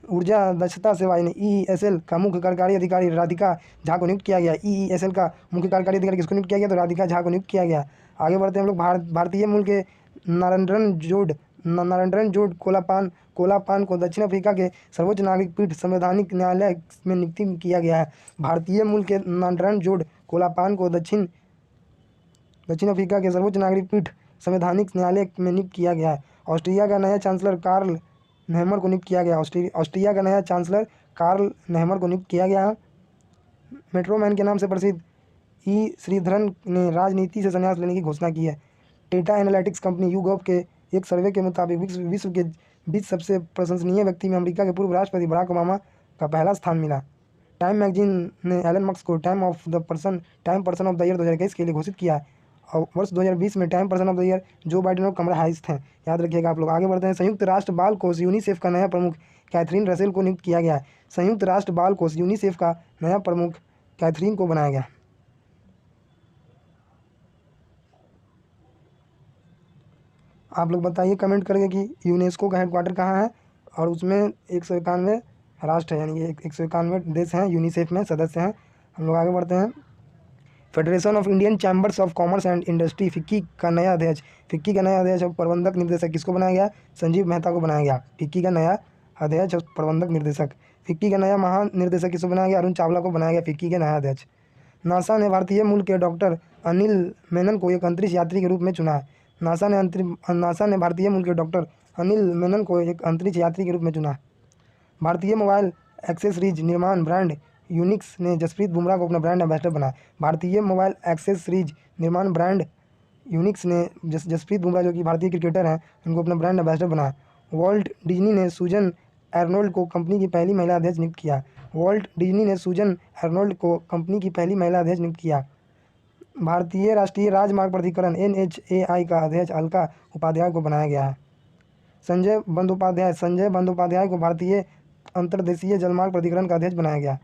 ऊर्जा दक्षता सेवा यानी EESL का मुख्य कार्यकारी अधिकारी राधिका झा को नियुक्त किया गया। EESL का मुख्य कार्यकारी अधिकारी किसको नियुक्त किया गया? तो राधिका झा को नियुक्त किया गया। आगे बढ़ते हैं हम लोग। भारतीय मूल के नारायण जोड़ कोलापान को दक्षिण अफ्रीका के सर्वोच्च नागरिक पीठ संवैधानिक न्यायालय में नियुक्त किया गया है। भारतीय मूल के नारायण जोड़ कोलापान को दक्षिण अफ्रीका के सर्वोच्च नागरिक पीठ संवैधानिक न्यायालय में नियुक्त किया गया है। ऑस्ट्रिया का नया चांसलर कार्ल नेहमर को नियुक्त किया गया। ऑस्ट्रिया का नया चांसलर कार्ल नेहमर को नियुक्त किया गया है। मेट्रोमैन के नाम से प्रसिद्ध E श्रीधरन ने राजनीति से संन्यास लेने की घोषणा की है। डेटा एनालिटिक्स कंपनी YouGov के एक सर्वे के मुताबिक विश्व के 20 सबसे प्रशंसनीय व्यक्ति में अमेरिका के पूर्व राष्ट्रपति बराक ओबामा का पहला स्थान मिला। टाइम मैगजीन ने एलन मस्क को time person of the year 2021 के लिए घोषित किया और वर्ष 2020 में time person of the year Joe Biden और कमला हैरिस थे, याद रखिएगा आप लोग। आगे बढ़ते हैं। संयुक्त राष्ट्र बाल कोष यूनिसेफ का नया प्रमुख कैथरीन रसेल को नियुक्त किया गया है। संयुक्त राष्ट्र बाल कोष यूनिसेफ का नया प्रमुख कैथरीन को बनाया गया। आप लोग बताइए कमेंट करके कि यूनेस्को का हेडक्वार्टर कहाँ है और उसमें 191 राष्ट्र है, यानी कि 191 देश हैं यूनिसेफ में सदस्य हैं। हम लोग आगे बढ़ते हैं। Federation of Indian chambers of commerce and industry FICCI का नया अध्यक्ष और प्रबंधक निर्देशक किसको बनाया गया? संजीव मेहता को बनाया गया। फिक्की का नया अध्यक्ष और प्रबंधक निर्देशक। फिक्की का नया महानिर्देशक किसको बनाया गया? अरुण चावला को बनाया गया फिक्की के नया अध्यक्ष। नासा ने भारतीय मूल के डॉक्टर अनिल मेनन को एक अंतरिक्ष यात्री के रूप में चुना है। नासा ने भारतीय मूल के डॉक्टर अनिल मेनन को एक अंतरिक्ष यात्री के रूप में चुना। भारतीय मोबाइल एक्सेसरीज निर्माण ब्रांड यूनिक्स ने जसप्रीत बुमराह को अपना ब्रांड एम्बेसडर बनाया। भारतीय मोबाइल एक्सेसरीज निर्माण ब्रांड यूनिक्स ने जसप्रीत बुमराह जो कि भारतीय क्रिकेटर हैं उनको अपना ब्रांड एम्बेसडर बनाया। वॉल्ट डिज्नी ने सूजन एर्नोल्ड को कंपनी की पहली महिला अध्यक्ष नियुक्त किया। भारतीय राष्ट्रीय राजमार्ग प्राधिकरण NHAI का अध्यक्ष अलका उपाध्याय को बनाया गया है। संजय बंदोपाध्याय को भारतीय अंतर्देशीय जलमार्ग प्राधिकरण का अध्यक्ष बनाया गया।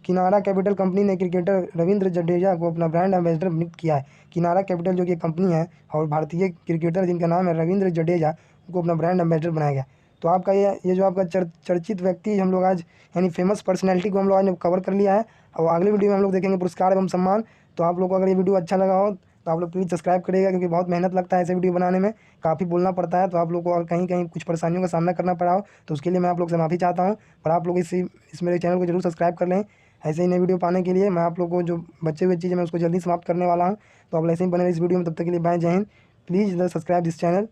किनारा कैपिटल कंपनी ने क्रिकेटर रविंद्र जडेजा को अपना ब्रांड एम्बेसडर नियुक्त किया है। किनारा कैपिटल जो कि कंपनी है और भारतीय क्रिकेटर जिनका नाम है रविंद्र जडेजा को अपना ब्रांड एम्बेसडर बनाया गया। तो आपका ये जो आपका चर्चित व्यक्ति हम लोग आज यानी फेमस पर्सनैलिटी को हम लोग आज कवर कर लिया है। और अगली वीडियो में हम लोग देखेंगे पुरस्कार एवं सम्मान। तो आप लोग को अगर ये वीडियो अच्छा लगा हो तो आप लोग प्लीज़ सब्सक्राइब करिएगा, क्योंकि बहुत मेहनत लगता है ऐसे वीडियो बनाने में, काफ़ी बोलना पड़ता है। तो आप लोग को और कहीं कहीं कुछ परेशानियों का सामना करना पड़ा हो तो उसके लिए मैं आप लोग से माफ़ी चाहता हूँ। पर आप लोग इस मेरे चैनल को जरूर सब्सक्राइब कर लें। ऐसे ही नई वीडियो पाने के लिए मैं आप लोग को जो बचे हुए चीज़ें मैं उसको जल्दी समाप्त करने वाला हूँ। तो आप ऐसे ही बने इस वीडियो में, तब तक के लिए बाय, जय Hind. Please subscribe this channel,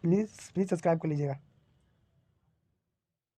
please subscribe कर लीजिएगा।